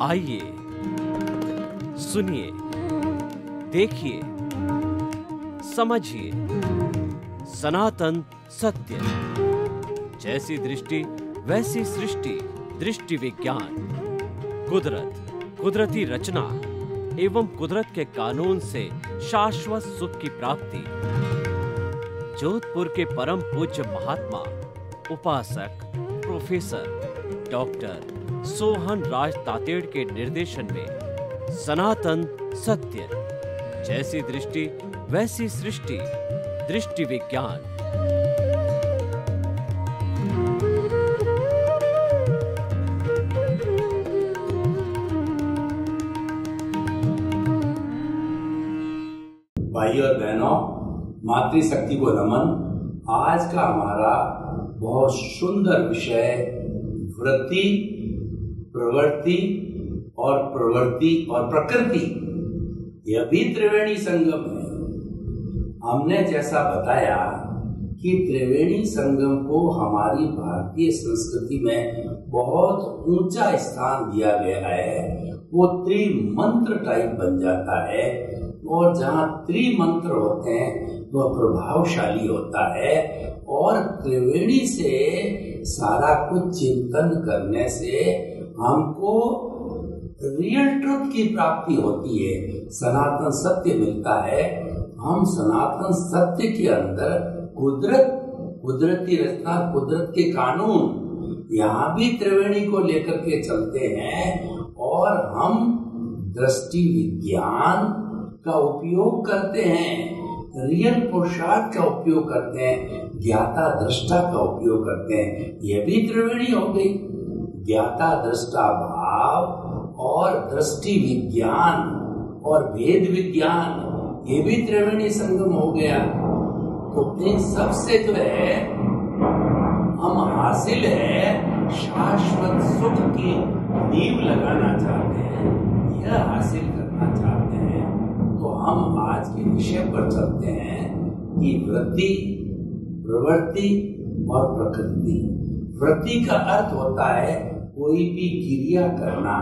आइए, सुनिए, देखिए, समझिए सनातन सत्य। जैसी दृष्टि वैसी सृष्टि, दृष्टि विज्ञान। कुदरत, कुदरती रचना एवं कुदरत के कानून से शाश्वत सुख की प्राप्ति। जोधपुर के परम पूज्य महात्मा उपासक प्रोफेसर डॉक्टर सोहन राज तातेड़ के निर्देशन में सनातन सत्य। जैसी दृष्टि वैसी सृष्टि, दृष्टि विज्ञान। भाइयों और बहनों, मातृशक्ति को नमन। आज का हमारा बहुत सुंदर विषय वृत्ति, प्रवृत्ति और प्रकृति, यह भी त्रिवेणी संगम है। हमने जैसा बताया कि त्रिवेणी संगम को हमारी भारतीय संस्कृति में बहुत ऊंचा स्थान दिया गया है। वो त्रिमंत्र टाइप बन जाता है और जहाँ त्रिमंत्र होते हैं वह प्रभावशाली होता है। और त्रिवेणी से सारा कुछ चिंतन करने से हमको रियल ट्रुथ की प्राप्ति होती है, सनातन सत्य मिलता है। हम सनातन सत्य के अंदर कुदरत, कुदरती रचना, कुदरत के कानून, यहाँ भी त्रिवेणी को लेकर के चलते हैं। और हम दृष्टि विज्ञान का उपयोग करते हैं, रियल पुरुषार्थ का उपयोग करते हैं, ज्ञाता दृष्टा का उपयोग करते हैं। यह भी त्रिवेणी हो गई। ज्ञाता दृष्टा भाव और दृष्टि विज्ञान और भेद विज्ञान, ये भी त्रिवेणी संगम हो गया। तो इन सब से जो है हम हासिल है शाश्वत सुख की नींव लगाना चाहते हैं, यह हासिल करना चाहते हैं। तो हम आज के विषय पर चलते हैं कि वृत्ति, प्रवृत्ति और प्रकृति। वृत्ति का अर्थ होता है कोई भी क्रिया करना।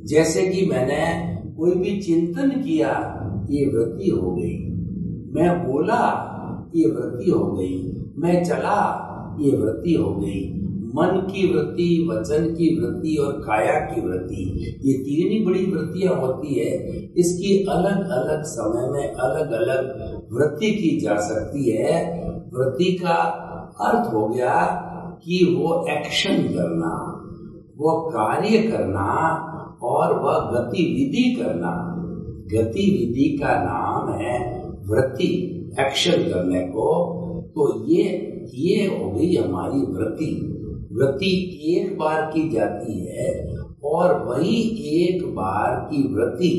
जैसे कि मैंने कोई भी चिंतन किया, ये वृत्ति हो गई। मैं बोला, ये वृत्ति हो गई। मैं चला, ये वृत्ति हो गई। मन की वृत्ति, वचन की वृत्ति और काया की वृत्ति, ये तीन ही बड़ी वृत्तियां होती है। इसकी अलग अलग समय में अलग अलग वृत्ति की जा सकती है। वृत्ति का अर्थ हो गया कि वो एक्शन करना, वो कार्य करना और वह गतिविधि करना। गतिविधि का नाम है वृत्ति, एक्शन करने को। तो ये हो गई हमारी वृत्ति। वृत्ति एक बार की जाती है और वही एक बार की वृत्ति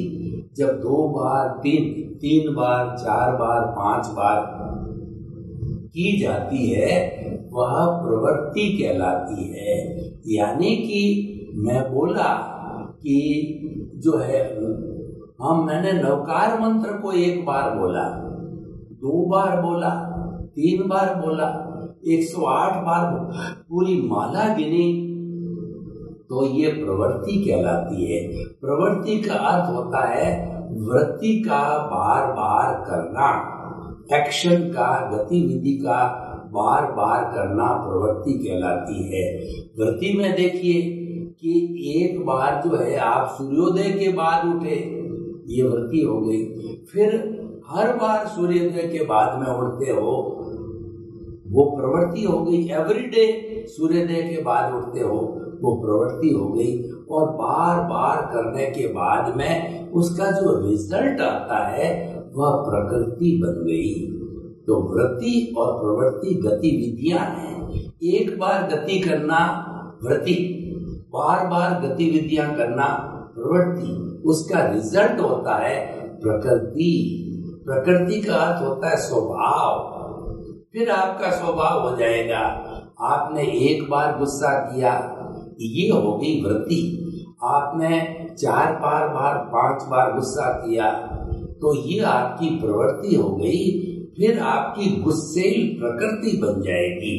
जब 2 बार, 3 बार, 4 बार, 5 बार की जाती है, वह प्रवृत्ति कहलाती है। यानी कि मैं बोला कि जो है मैंने नवकार मंत्र को 1 बार बोला, 2 बार बोला, 3 बार बोला, 108 बार पूरी माला गिनी, तो ये प्रवृत्ति कहलाती है। प्रवृत्ति का अर्थ होता है वृत्ति का बार बार करना, एक्शन का, गतिविधि का बार बार करना प्रवृत्ति कहलाती है। वृत्ति में देखिए कि एक बार जो है आप सूर्योदय के बाद उठे, ये वृत्ति हो गई। फिर हर बार सूर्योदय के बाद में उठते हो, वो प्रवृत्ति हो गई। एवरीडे सूर्योदय के बाद उठते हो, वो प्रवृत्ति हो गई। और बार बार करने के बाद में उसका जो रिजल्ट आता है वह प्रकृति बन गई। तो वृत्ति और प्रवृत्ति गतिविधियां हैं। एक बार गति करना वृत्ति, बार बार गतिविधियां करना प्रवृत्ति, उसका रिजल्ट होता है प्रकृति। प्रकृति का अर्थ होता है स्वभाव। फिर आपका स्वभाव हो जाएगा। आपने एक बार गुस्सा किया, ये हो गई वृत्ति। आपने 4 बार 5 बार गुस्सा किया, तो ये आपकी प्रवृत्ति हो गई। फिर आपकी गुस्सेल प्रकृति बन जाएगी।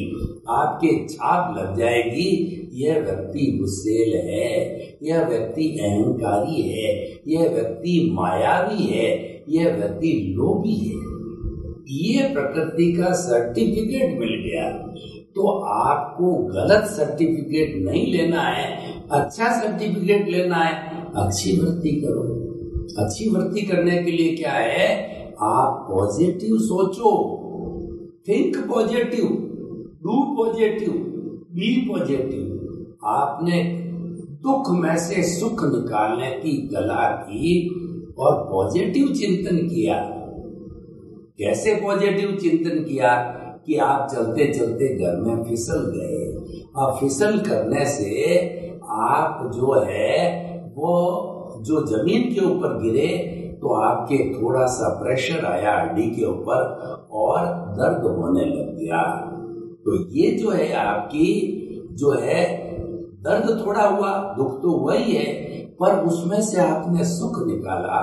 आपके छाप लग जाएगी, यह व्यक्ति गुस्सेल है, यह व्यक्ति अहंकारी है, यह व्यक्ति मायावी है, यह व्यक्ति लोभी है। ये प्रकृति का सर्टिफिकेट मिल गया। तो आपको गलत सर्टिफिकेट नहीं लेना है, अच्छा सर्टिफिकेट लेना है। अच्छी वृत्ति करो। अच्छी वृत्ति करने के लिए क्या है, आप पॉजिटिव सोचो, think positive, do positive, be positive. आपने दुख में से सुख निकालने की कला की और पॉजिटिव चिंतन किया। कैसे पॉजिटिव चिंतन किया कि आप चलते चलते घर में फिसल गए। अब फिसल करने से आप जो है वो जो जमीन के ऊपर गिरे तो आपके थोड़ा सा प्रेशर आया हड्डी के ऊपर और दर्द होने लग गया। तो ये जो है आपकी जो है दर्द थोड़ा हुआ, दुख तो हुआ ही है, पर उसमें से आपने सुख निकाला।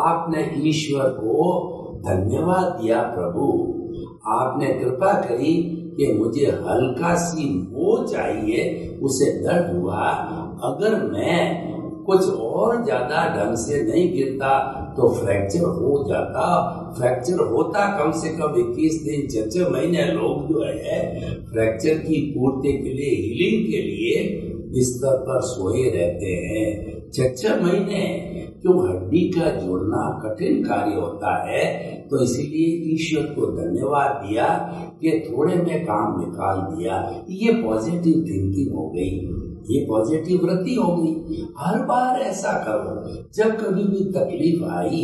आपने ईश्वर को धन्यवाद दिया, प्रभु आपने कृपा करी कि मुझे हल्का सी मोच चाहिए, उसे दर्द हुआ। अगर मैं कुछ और ज्यादा ढंग से नहीं गिरता तो फ्रैक्चर हो जाता। फ्रैक्चर होता कम से कम 21 दिन 6 महीने लोग जो है फ्रैक्चर की पूर्ति के लिए, हीलिंग के लिए बिस्तर पर सोए रहते हैं 6 महीने। क्यों? हड्डी का जोड़ना कठिन कार्य होता है। तो इसीलिए ईश्वर को धन्यवाद दिया कि थोड़े में काम निकाल दिया। ये पॉजिटिव थिंकिंग हो गई, ये पॉजिटिव वृत्ति हो गई। हर बार ऐसा करो। जब कभी भी तकलीफ आई,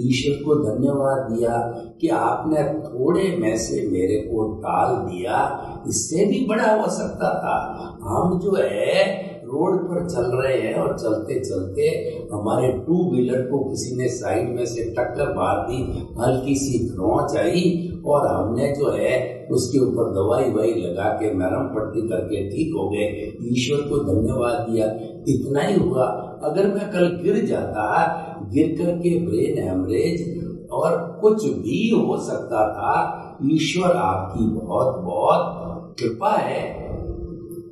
ईश्वर को धन्यवाद दिया कि आपने थोड़े में से मेरे को टाल दिया, इससे भी बड़ा हो सकता था। हम जो है रोड पर चल रहे हैं और चलते चलते हमारे 2 व्हीलर को किसी ने साइड में से टक्कर मार दी, हल्की सी खरोंच आई और हमने जो है उसके ऊपर दवाई वही लगा के नरम पट्टी करके ठीक हो गए। ईश्वर को धन्यवाद दिया, इतना ही हुआ। अगर मैं कल गिर जाता, गिर करके ब्रेन हेमरेज और कुछ भी हो सकता था। ईश्वर आपकी बहुत बहुत कृपा है,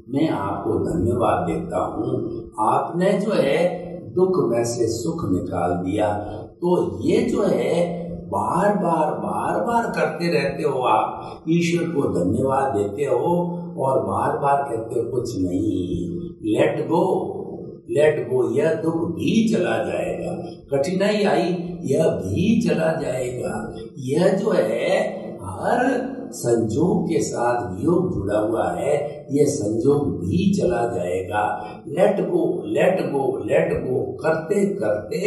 मैं आपको धन्यवाद देता हूँ। आपने जो है दुख में से सुख निकाल दिया। तो ये जो है बार बार करते रहते हो आप, ईश्वर को धन्यवाद देते हो और बार बार कहते हो कुछ नहीं, लेट गो, यह दुख भी चला जाएगा। कठिनाई आई, यह भी चला जाएगा। यह जो है हर संजोग के साथ वियोग जुड़ा हुआ है, यह संजोग भी चला जाएगा। लेट गो करते करते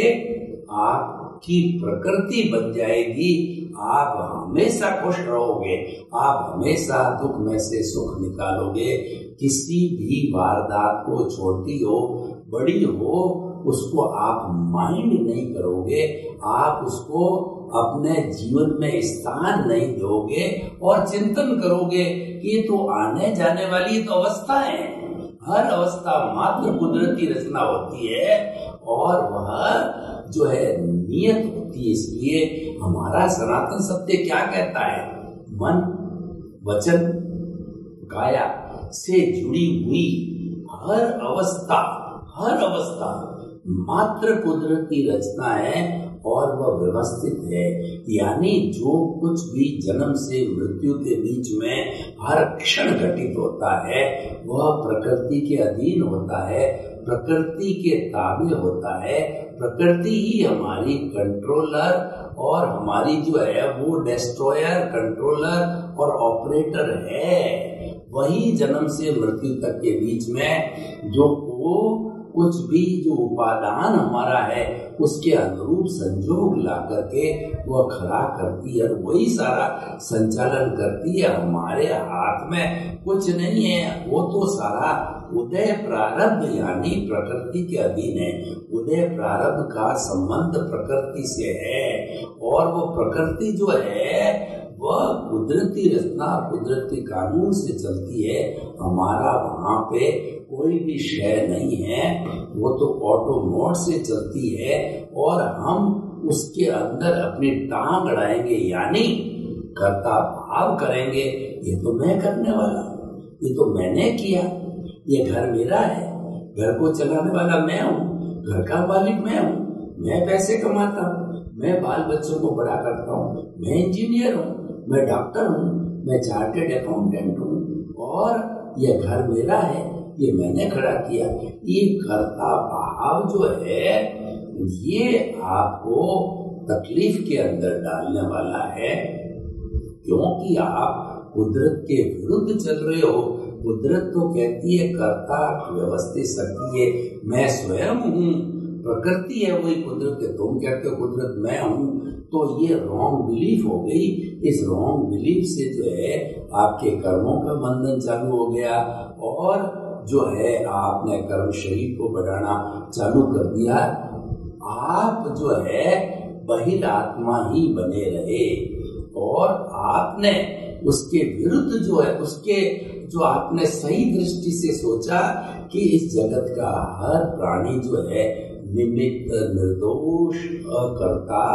आपकी प्रकृति बन जाएगी। आप हमेशा खुश रहोगे, आप हमेशा दुख में से सुख निकालोगे। किसी भी वारदात को, छोटी हो बड़ी हो, उसको आप माइंड नहीं करोगे, आप उसको अपने जीवन में स्थान नहीं दोगे और चिंतन करोगे कि तो आने जाने वाली तो अवस्था है। हर अवस्था मात्र कुदरती रचना होती है और वह जो है नियत होती है। इसलिए हमारा सनातन सत्य क्या कहता है, मन वचन काया से जुड़ी हुई हर अवस्था मात्र कुदरती रचना है और वह व्यवस्थित है। यानी जो कुछ भी जन्म से मृत्यु के बीच में हर क्षण घटित होता है वह प्रकृति के अधीन होता है, प्रकृति के ताबे होता है। प्रकृति ही हमारी कंट्रोलर और हमारी जो है वो डिस्ट्रॉयर, कंट्रोलर और ऑपरेटर है। वही जन्म से मृत्यु तक के बीच में जो वो कुछ भी जो उपादान हमारा है उसके अनुरूप संजोग ला करके वह खड़ा करती है और वही सारा संचालन करती है। हमारे हाथ में कुछ नहीं है, वो तो सारा उदय प्रारब्ध यानी प्रकृति के अधीन है। उदय प्रारब्ध का संबंध प्रकृति से है और वो प्रकृति जो है वह कुदरती रचना, कुदरती कानून से चलती है। हमारा वहाँ पे कोई भी शय नहीं है, वो तो ऑटो मोड से चलती है और हम उसके अंदर अपनी टांग अड़ाएंगे यानी कर्ता भाव करेंगे। ये तो मैं करने वाला, ये तो मैंने किया, ये घर मेरा है, घर को चलाने वाला मैं हूँ, घर का मालिक मैं हूँ, मैं पैसे कमाता हूँ, मैं बाल बच्चों को बड़ा करता हूँ, मैं इंजीनियर हूँ, मैं डॉक्टर हूँ, मैं चार्टेड अकाउंटेंट हूँ और ये घर मेरा है, ये मैंने खड़ा किया। ये कर्ता भाव जो है ये आपको तकलीफ के अंदर डालने वाला है, क्योंकि आप कुदरत के विरुद्ध चल रहे हो। कुदरत तो कहती है कर्ता व्यवस्थित शक्ति है, मैं स्वयं हूँ, प्रकृति है वही कुदरत है, तुम कहते हो कुदरत मैं हूँ, तो ये रॉन्ग बिलीफ हो गई। इस रॉन्ग बिलीफ से जो है आपके कर्मों का बंधन चालू हो गया और जो है आपने कर्म शरीर को बढ़ाना चालू कर दिया। आप जो है बहिरात्मा ही बने रहे और आपने उसके विरुद्ध जो है उसके जो आपने सही दृष्टि से सोचा कि इस जगत का हर प्राणी जो है निमित्त, निर्दोष, अकर्ता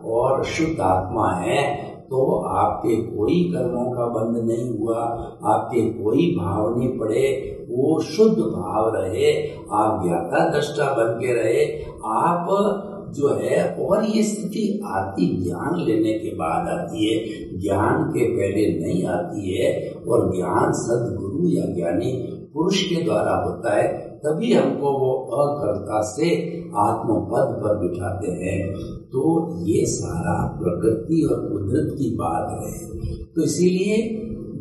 और शुद्ध आत्मा है, तो आपके कोई कर्मों का बंध नहीं हुआ, आपके कोई भाव नहीं पड़े, वो शुद्ध भाव रहे, आप ज्ञाता दृष्टा बन के रहे। आप जो है और ये स्थिति आती ज्ञान लेने के बाद आती है, ज्ञान के पहले नहीं आती है। और ज्ञान सद्गुरु या ज्ञानी पुरुष के द्वारा होता है, तभी हमको वो अकर्ता से आत्मपद पर बिठाते हैं। तो ये सारा प्रकृति और कुदरत की बात है। तो इसीलिए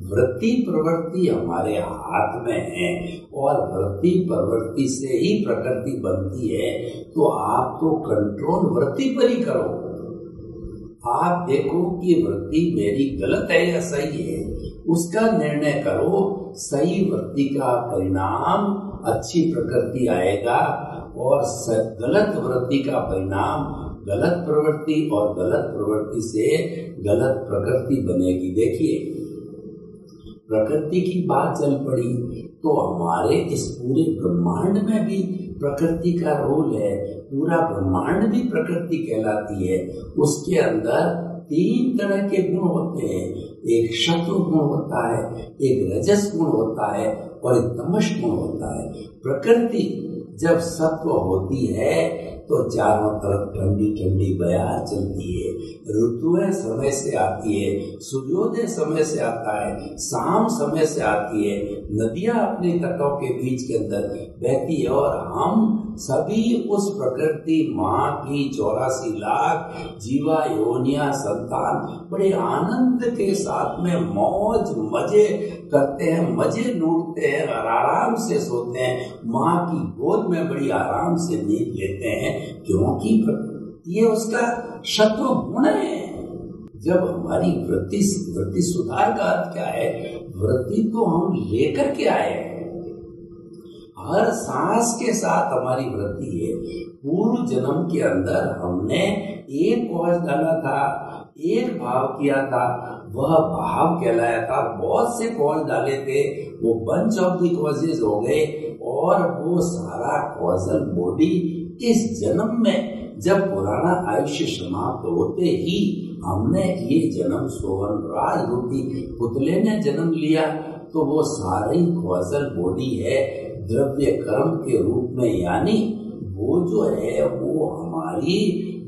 वृत्ति प्रवृत्ति हमारे हाथ में है और वृत्ति प्रवृत्ति से ही प्रकृति बनती है। तो आप तो कंट्रोल वृत्ति पर ही करो। आप देखो कि वृत्ति मेरी गलत है या सही है, उसका निर्णय करो। सही वृत्ति का परिणाम अच्छी प्रकृति आएगा और गलत वृत्ति का परिणाम गलत प्रवृत्ति और गलत प्रवृत्ति से गलत प्रकृति बनेगी। देखिए प्रकृति की बात चल पड़ी तो हमारे इस पूरे ब्रह्मांड में भी प्रकृति का रोल है। पूरा ब्रह्मांड भी प्रकृति कहलाती है। उसके अंदर 3 तरह के गुण होते हैं। एक सत्व गुण होता है, एक रजस गुण होता है और एक तमस गुण होता है। प्रकृति जब सत्व होती है तो चारों तरफ ठंडी ठंडी बयार चलती है, ऋतुएं समय से आती है, सूर्योदय समय से आता है, शाम समय से आती है, नदियां अपने तटों के बीच के अंदर बहती है और हम सभी उस प्रकृति माँ की 84 लाख जीवा योनिया संतान बड़े आनंद के साथ में मौज मजे करते हैं, मजे लूटते हैं और आराम से सोते हैं। माँ की गोद में बड़ी आराम से नींद लेते हैं, क्योंकि ये उसका सत्व गुण है। जब हमारी वृत्ति सुधार का अर्थ क्या है? वृत्ति तो हम लेकर के आए हैं, हर सांस के साथ हमारी वृत्ति है। पूर्व जन्म के अंदर हमने एक कॉज डाला था, एक भाव किया था, वह भाव कहलाया था। बहुत से कॉज डाले थे, वो बंच ऑफ दी कॉजेज हो गए और वो सारा कॉजल बॉडी इस जन्म में जब पुराना आयुष्य समाप्त होते ही हमने ये जन्म सोवन राज रूपी पुतले ने जन्म लिया, तो वो सारी कॉजल बॉडी है द्रव्य कर्म के रूप में, यानी वो जो है वो हमारी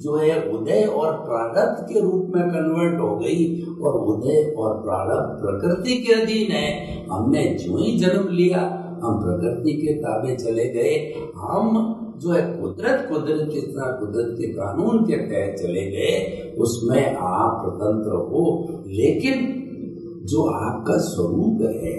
जो है उदय और प्रारब्ध के रूप में कन्वर्ट हो गई। और उदय और प्रारब्ध प्रकृति के अधीन है। हमने जो ही जन्म लिया हम प्रकृति के ताबे चले गए। हम जो है कुदरत के कानून के तहत चले गए, उसमें आप स्वतंत्र हो। लेकिन जो आपका स्वरूप है,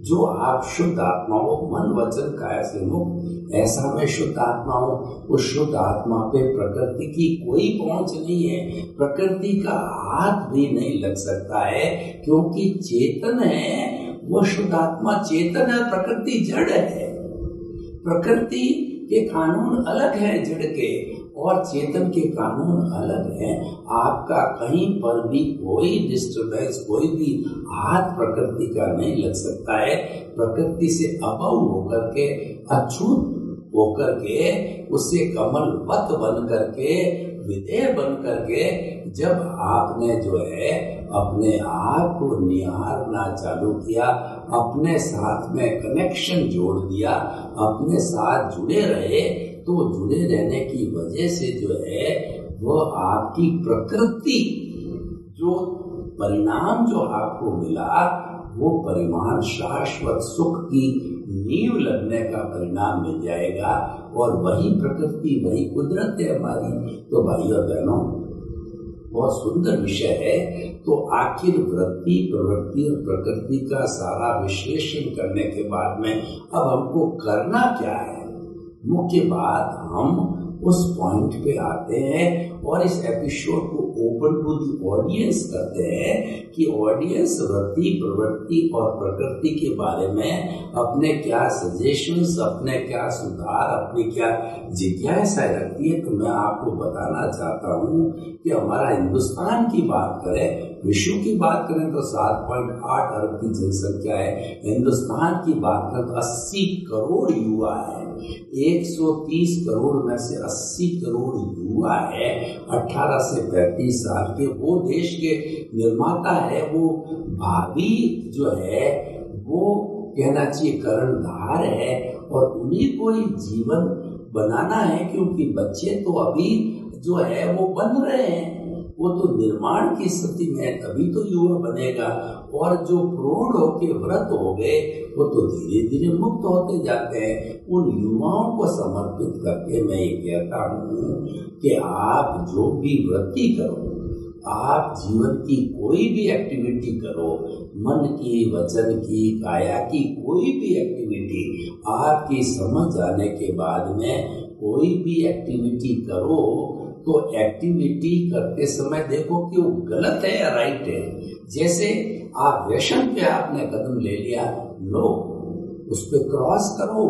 जो आप शुद्ध आत्मा हो, मन वचन काया से मुक्त, ऐसा मैं शुद्ध आत्मा हूँ। उस शुद्ध आत्मा पे प्रकृति की कोई पहुंच नहीं है, प्रकृति का हाथ भी नहीं लग सकता है, क्योंकि चेतन है वो शुद्ध आत्मा चेतन है, प्रकृति जड़ है। प्रकृति के कानून अलग है जड़ के, और चेतन के कानून अलग हैं। आपका कहीं पर भी कोई डिस्टर्बेंस, कोई भी हाथ प्रकृति का नहीं लग सकता है। प्रकृति से अबव होकर के अछूत होकर के, उससे कमलवत बन करके, विधेय बन करके जब आपने जो है अपने आप को निहारना चालू किया, अपने साथ में कनेक्शन जोड़ दिया, अपने साथ जुड़े रहे, तो जुड़े रहने की वजह से जो है वह आपकी प्रकृति, जो परिणाम जो आपको मिला, वो परिमाण शाश्वत सुख की नींव लगने का परिणाम मिल जाएगा। और वही प्रकृति, वही कुदरत है हमारी। तो भाइयों बहनों, बहुत सुंदर विषय है। तो आखिर वृत्ति, प्रवृत्ति और प्रकृति का सारा विश्लेषण करने के बाद में अब हमको करना क्या है? मुख्य बात, हम उस पॉइंट पे आते हैं और इस एपिसोड को ओपन टू दी ऑडियंस करते हैं कि ऑडियंस वृत्ति, प्रवृत्ति और प्रकृति के बारे में अपने क्या सजेशंस, अपने क्या सुधार, अपनी क्या जिज्ञासा रखती है। तो मैं आपको बताना चाहता हूँ कि हमारा हिंदुस्तान की बात करें, विश्व की बात करें तो 7.8 अरब की जनसंख्या है। हिंदुस्तान की बात करें तो 80 करोड़ युवा है। 130 करोड़ में से 80 करोड़ युवा है 18 से 35 साल के। वो देश के निर्माता है, वो भावी जो है वो कहना चाहिए कर्णधार है, और उन्हीं को ही जीवन बनाना है, क्योंकि बच्चे तो अभी जो है वो बन रहे हैं, वो तो निर्माण की स्थिति में है, तभी तो युवा बनेगा। और जो प्रौढ़ होके व्रत हो गए वो तो धीरे धीरे मुक्त होते जाते हैं। उन युवाओं को समर्पित करके मैं ये कहता हूँ कि आप जो भी वृत्ति करो, आप जीवन की कोई भी एक्टिविटी करो, मन की, वचन की, काया की कोई भी एक्टिविटी, आपकी समझ आने के बाद में कोई भी एक्टिविटी करो, तो एक्टिविटी करते समय देखो कि वो गलत है या राइट है। जैसे आप व्यसन पे आपने कदम ले लिया, लो, उस पे क्रॉस करो।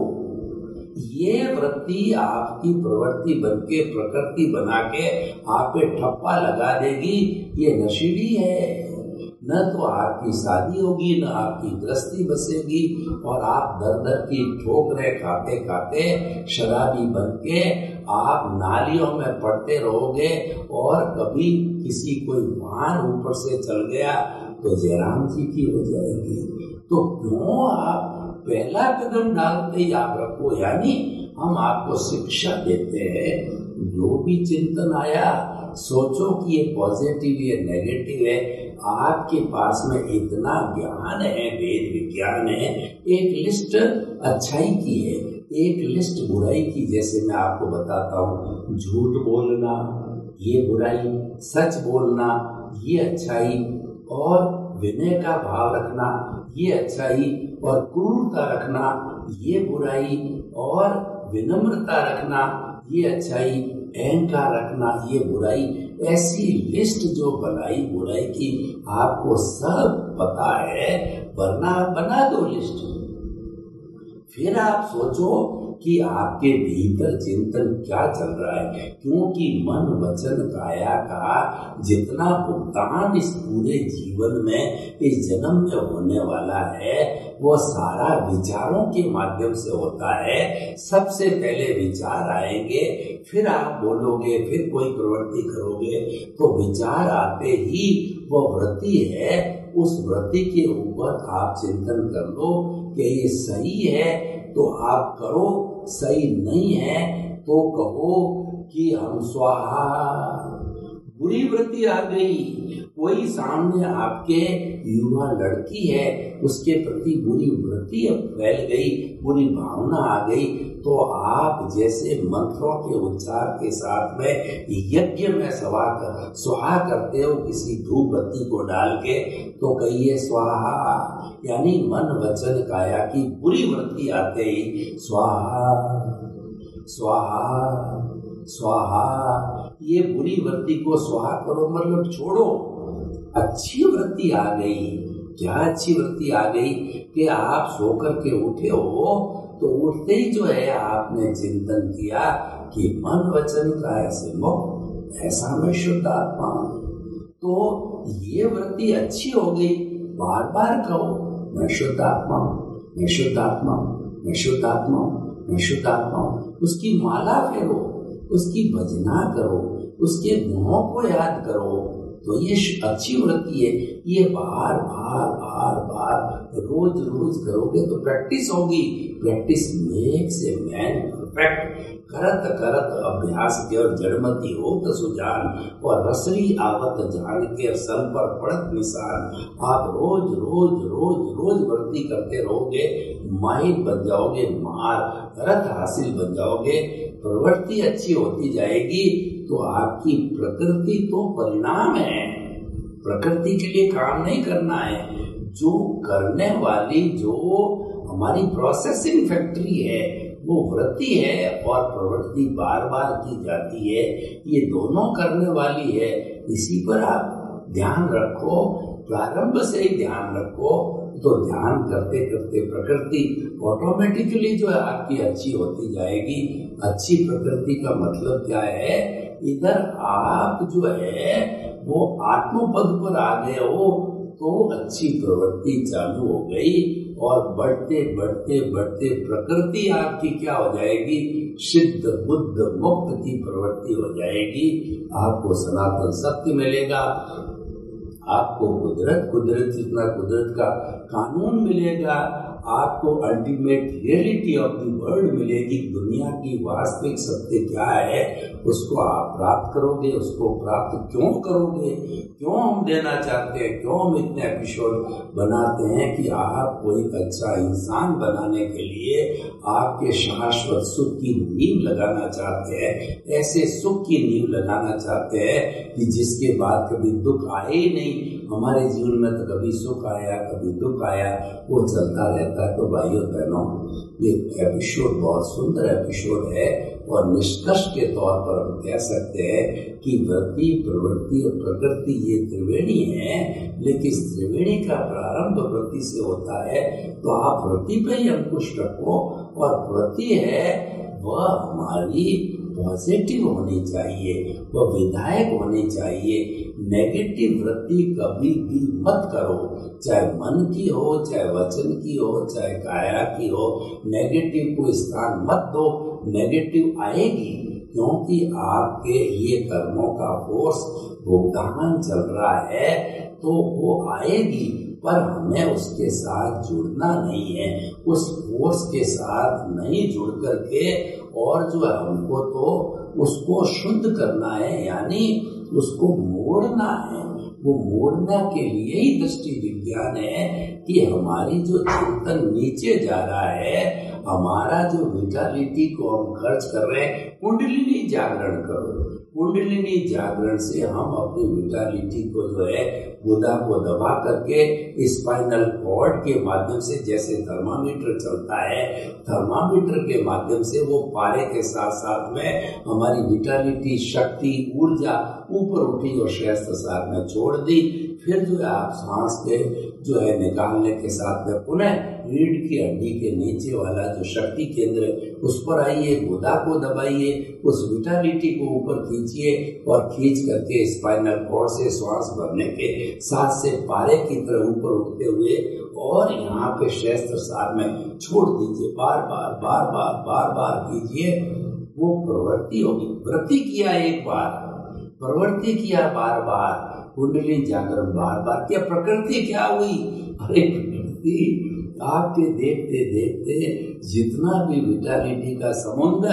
ये वृत्ति आपकी प्रवृत्ति बनके, प्रकृति बना के आप पे ठप्पा लगा देगी, ये नशीली है। न तो आपकी शादी होगी, न आपकी गृहस्थी बसेगी, और आप दर दर की ठोकरें खाते खाते शराबी बनके आप नालियों में पड़ते रहोगे। और कभी किसी कोई वाहन ऊपर से चल गया तो जयराम जी की हो जाएगी। तो क्यों आप पहला कदम डालते ही आप रखो। यानी हम आपको शिक्षा देते हैं, जो भी चिंतन आया सोचो कि ये पॉजिटिव या नेगेटिव है। आपके पास में इतना ज्ञान है, वेद विज्ञान है। एक लिस्ट अच्छाई की है, एक लिस्ट बुराई की। जैसे मैं आपको बताता हूँ, झूठ बोलना ये बुराई, सच बोलना ये अच्छाई, और विनय का भाव रखना ये अच्छाई, और क्रूरता रखना ये बुराई, और विनम्रता रखना ये अच्छाई, अहंकार रखना ये बुराई। ऐसी लिस्ट जो बनाई बुराई की, आपको सब पता है, वरना बना दो लिस्ट। फिर आप सोचो कि आपके भीतर चिंतन क्या चल रहा है, क्योंकि मन, वचन, काया का जितना भुगतान इस पूरे जीवन में, इस जन्म में होने वाला है, वो सारा विचारों के माध्यम से होता है। सबसे पहले विचार आएंगे, फिर आप बोलोगे, फिर कोई प्रवृत्ति करोगे। तो विचार आते ही वो वृत्ति है, उस वृत्ति के ऊपर आप चिंतन कर लो कि ये सही है तो आप करो, सही नहीं है तो कहो कि हम स्वाहा। बुरी वृत्ति आ गई, कोई सामने आपके युवा लड़की है, उसके प्रति बुरी वृत्ति फैल गई, बुरी भावना आ गई, तो आप जैसे मंत्रों के उच्चार के साथ में यज्ञ में स्वाहा करते हो, किसी धूप बत्ती को डाल के, तो कहिए स्वाहा। यानी मन, वचन, काया की बुरी वृत्ति आते ही स्वाहा स्वाहा स्वाहा, ये बुरी वृत्ति को स्वाहा करो, मतलब छोड़ो। अच्छी वृत्ति आ गई। क्या अच्छी वृत्ति आ गई कि आप सोकर के उठे हो, तो उठते ही जो है आपने चिंतन किया कि मन, वचन, काया से मुक्त, ऐसा मैं शुद्ध आत्मा हूँ। तो ये वृत्ति अच्छी हो गई। बार बार कहो, मैं शुद्ध आत्मा हूँ, मैं शुद्ध आत्मा हूँ, मैं शुद्ध आत्मा हूँ। मैं शुद्ध आत्मा हूँ, उसकी माला फेरो, उसकी भजना करो, उसके गुणों को याद करो, तो ये अच्छी वृत्ति है। ये बार बार बार बार रोज रोज करोगे तो प्रैक्टिस होगी। Practice makes a man perfect. करत करत अभ्यास के और जड़मती हो तो सुजान, और रसरी आवत जान के सल पर पड़त निशान। आप रोज रोज रोज रोज वृत्ति करते रहोगे, माहिर बन जाओगे, रथ हासिल बन जाओगे, प्रवृत्ति अच्छी होती जाएगी। तो आपकी प्रकृति तो परिणाम है, प्रकृति के लिए काम नहीं करना है। जो करने वाली, जो हमारी प्रोसेसिंग फैक्ट्री है, वो वृत्ति है और प्रवृत्ति बार बार की जाती है। ये दोनों करने वाली है। इसी पर आप ध्यान रखो, प्रारंभ से ही ध्यान रखो, तो ध्यान करते करते प्रकृति ऑटोमेटिकली जो है आपकी अच्छी होती जाएगी। अच्छी प्रकृति का मतलब क्या है? इधर आप जो है वो आत्मपद पर आ गए हो तो अच्छी प्रवृत्ति चालू हो गई, और बढ़ते बढ़ते बढ़ते प्रकृति आपकी क्या हो जाएगी? सिद्ध बुद्ध मुक्त की प्रवृत्ति हो जाएगी। आपको सनातन सत्य मिलेगा, आपको कुदरत जितना कुदरत का कानून मिलेगा, आपको ultimate reality of the world मिलेगी। दुनिया की वास्तविक सत्य क्या है उसको आप प्राप्त करोगे। उसको प्राप्त क्यों करोगे? क्यों हम देना चाहते हैं? क्यों हम इतने एपिसोड बनाते हैं? कि आपको एक अच्छा इंसान बनाने के लिए आपके शाश्वत सुख की नींव लगाना चाहते हैं। ऐसे सुख की नींव लगाना चाहते हैं कि जिसके बाद कभी दुख आए ही नहीं। हमारे जीवन में तो कभी सुख आया, कभी दुख आया, वो चलता रहता है। तो भाइयों बहनों, ये एपिसोड बहुत सुंदर एपिसोड है, और निष्कर्ष के तौर पर हम कह सकते हैं कि वृत्ति, प्रवृत्ति और प्रकृति ये त्रिवेणी है। लेकिन इस त्रिवेणी का प्रारंभ वृत्ति से होता है। तो आप वृत्ति पे ही अंकुश रखो, और वृत्ति है वह हमारी पॉजिटिव होनी चाहिए, वह विधायक होनी चाहिए। नेगेटिव वृत्ति कभी भी मत करो, चाहे मन की हो, चाहे वचन की हो, चाहे काया की हो। नेगेटिव को स्थान मत दो। नेगेटिव आएगी क्योंकि आपके ये कर्मों का फोर्स भुगतान चल रहा है, तो वो आएगी। पर हमें उसके साथ जुड़ना नहीं है, उस फोर्स के साथ नहीं जुड़ करके, और जो है हमको तो उसको शुद्ध करना है, यानी उसको मोड़ना है। वो मोड़ने के लिए ही दृष्टि विज्ञान है कि हमारी जो चिंतन नीचे जा रहा है, हमारा जो विटालिटी को हम खर्च कर रहे हैं, कुंडलिनी जागरण करो। कुंडलिनी जागरण से हम अपनी विटालिटी को जो है गुदा को दबा करके स्पाइनल कॉर्ड के माध्यम से, जैसे थर्मामीटर चलता है, थर्मामीटर के माध्यम से वो पारे के साथ साथ में हमारी विटालिटी, शक्ति, ऊर्जा ऊपर उठी और सहस्त्रसार में छोड़ दी। फिर जो है आप सांस के जो है निकालने के साथ में पुनः रीढ़ की हड्डी के नीचे वाला जो शक्ति केंद्र है उस पर आइए, गुदा को दबाइए, उस विटालिटी को ऊपर खींचिए, और खींच करके स्पाइनल कॉर्ड से श्वास भरने के साथ से पारे की तरह ऊपर उठते हुए और यहाँ पे सहस्त्रसार में छोड़ दीजिए। बार बार बार बार बार बार कीजिए, वो प्रवृत्ति होगी। वृत्ति किया एक बार, प्रवृत्ति किया बार बार, कुंडली जागरण बार बार किया। प्रकृति क्या हुई? अरे प्रकृति आपके देखते देखते जितना भी विटालिटी का समुद्र,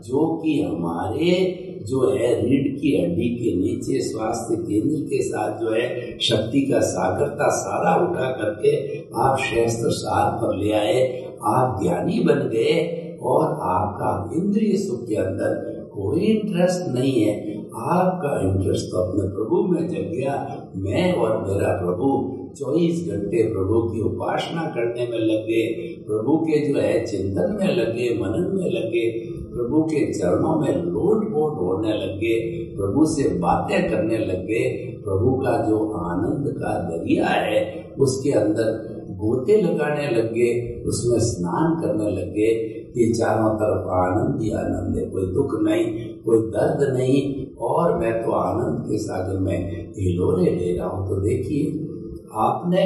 जो कि हमारे जो है रीढ़ की हड्डी के नीचे स्वास्थ्य केंद्र के साथ जो है शक्ति का सागर था, सारा उठा करके आप सहस्त्रसार पर ले आए। आप ज्ञानी बन गए, और आपका इंद्रिय सुख के अंदर कोई इंटरेस्ट नहीं है। आपका इंटरेस्ट तो अपने प्रभु में जग गया। मैं और मेरा प्रभु 24 घंटे प्रभु की उपासना करने में लगे, प्रभु के जो है चिंतन में लगे, मनन में लगे, प्रभु के चरणों में लोट-पोट होने लगे, प्रभु से बातें करने लगे। प्रभु का जो आनंद का दरिया है उसके अंदर गोते लगाने लगे, उसमें स्नान करने लगे कि चारों तरफ आनंद ही आनंद है, कोई दुख नहीं, कोई दर्द नहीं, और मैं तो आनंद के सागर में हिलोरे ले रहा हूं। तो देखिए, आपने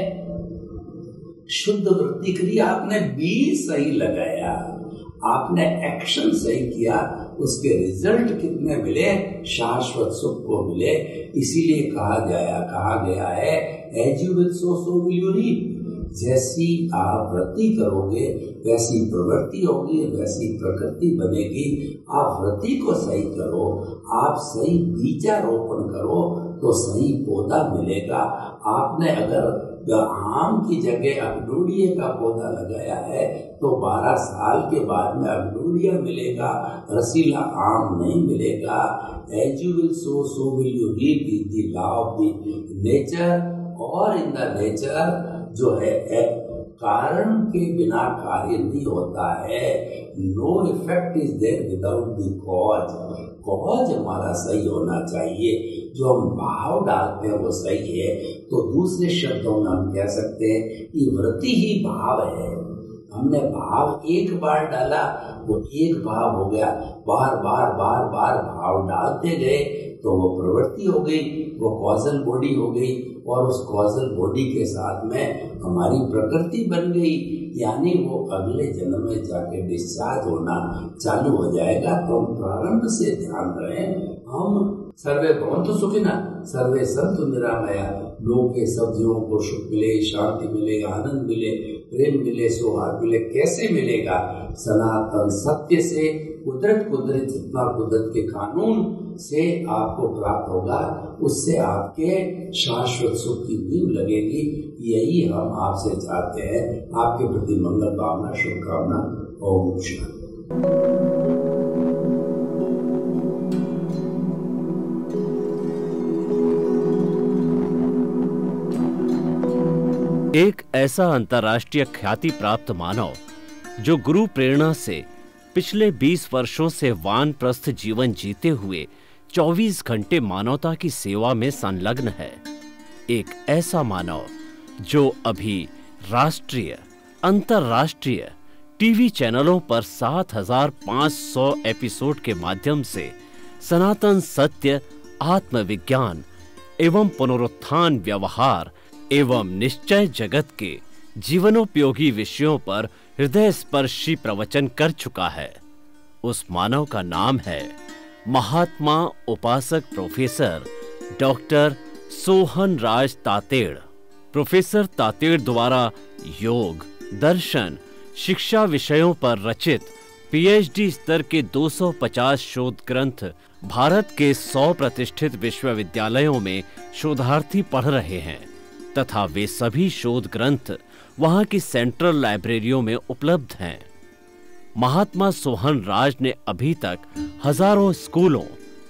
शुद्ध वृत्ति करी, आपने बीज सही लगाया, आपने एक्शन सही किया, उसके रिजल्ट कितने मिले, शाश्वत सुख को मिले। इसीलिए कहा गया है as you will sow will you reap. जैसी आप वृत्ति करोगे वैसी प्रवृत्ति होगी, वैसी प्रकृति बनेगी। आप वृत्ति को सही करो, आप सही बीजारोपण करो तो सही पौधा मिलेगा। आपने अगर आम की जगह अगनोड़िए का पौधा लगाया है तो 12 साल के बाद में अगनोड़िया मिलेगा, रसीला आम नहीं मिलेगा। As you will sow will you reap is the law of the nature. और इन द नेचर जो है कारण के बिना कार्य नहीं होता है। No effect is there without the cause. Cause हमारा सही होना चाहिए, जो हम भाव डालते हैं वो सही है। तो दूसरे शब्दों में हम कह सकते हैं कि वृत्ति ही भाव है। हमने भाव एक बार डाला, वो एक भाव हो गया। बार बार भाव डालते गए तो वो प्रवृत्ति हो गई, वो कॉजल बॉडी हो गई, और उस कॉजल बॉडी के साथ में हमारी प्रकृति बन गई। यानी वो अगले जन्म में जाके डिस्चार्ज होना चालू हो जाएगा। तो हम प्रारंभ से ध्यान रहे, हम सर्वे भवन्तु सुखिनः सर्वे सन्तु निरामया। लोगों के सब जीवों को सुख मिले, शांति मिले, आनंद मिले, प्रेम मिले, सौहार्द मिले। कैसे मिलेगा? सनातन सत्य से, कुदरत जितना कुदरत के कानून से आपको प्राप्त होगा, उससे आपके शाश्वत सुख की नींव लगेगी। यही हम आपसे चाहते हैं। आपके प्रति मंगल कामना, शुभकामना। ओम शांति। एक ऐसा अंतर्राष्ट्रीय ख्याति प्राप्त मानव जो गुरु प्रेरणा से पिछले 20 वर्षों से वानप्रस्थ जीवन जीते हुए 24 घंटे मानवता की सेवा में संलग्न है। एक ऐसा मानव जो अभी राष्ट्रीय, अंतर्राष्ट्रीय टीवी चैनलों पर 7500 एपिसोड के माध्यम से सनातन सत्य, आत्मविज्ञान एवं पुनरुत्थान व्यवहार एवं निश्चय जगत के जीवनोपयोगी विषयों पर हृदय स्पर्शी प्रवचन कर चुका है। उस मानव का नाम है महात्मा उपासक प्रोफेसर डॉक्टर सोहन राज तातेड़। प्रोफेसर तातेड़ द्वारा योग, दर्शन, शिक्षा विषयों पर रचित पीएचडी स्तर के 250 शोध ग्रंथ भारत के 100 प्रतिष्ठित विश्वविद्यालयों में शोधार्थी पढ़ रहे हैं तथा वे सभी शोध ग्रंथ वहां की सेंट्रल लाइब्रेरियों में उपलब्ध हैं। महात्मा सोहन राज ने अभी तक हजारों स्कूलों,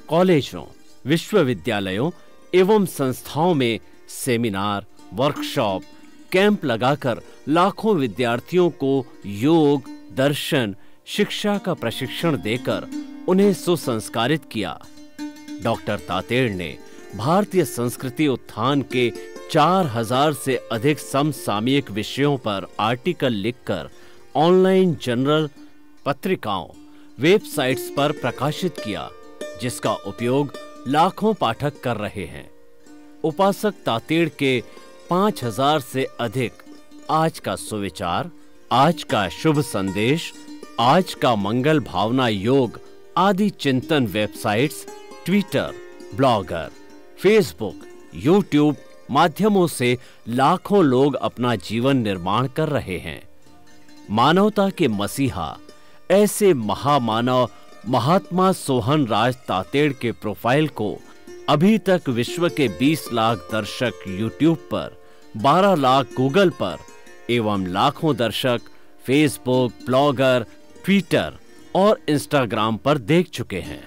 कॉलेजों, विश्वविद्यालयों एवं संस्थाओं में सेमिनार, वर्कशॉप, कैंप लगाकर लाखों विद्यार्थियों को योग, दर्शन, शिक्षा का प्रशिक्षण देकर उन्हें सुसंस्कारित किया। डॉक्टर तातेड़ ने भारतीय संस्कृति उत्थान के 4000 से अधिक समसामयिक विषयों पर आर्टिकल लिखकर ऑनलाइन जर्नल, पत्रिकाओं, वेबसाइट्स पर प्रकाशित किया, जिसका उपयोग लाखों पाठक कर रहे हैं। उपासक तातेड़ के 5000 से अधिक आज का सुविचार, आज का शुभ संदेश, आज का मंगल भावना योग आदि चिंतन websites, Twitter, blogger, Facebook, YouTube माध्यमों से लाखों लोग अपना जीवन निर्माण कर रहे हैं। मानवता के मसीहा ऐसे महामानव महात्मा सोहन राज तातेड़ के प्रोफाइल को अभी तक विश्व के 20 लाख दर्शक यूट्यूब पर, 12 लाख गूगल पर एवं लाखों दर्शक फेसबुक, ब्लॉगर, ट्विटर और इंस्टाग्राम पर देख चुके हैं।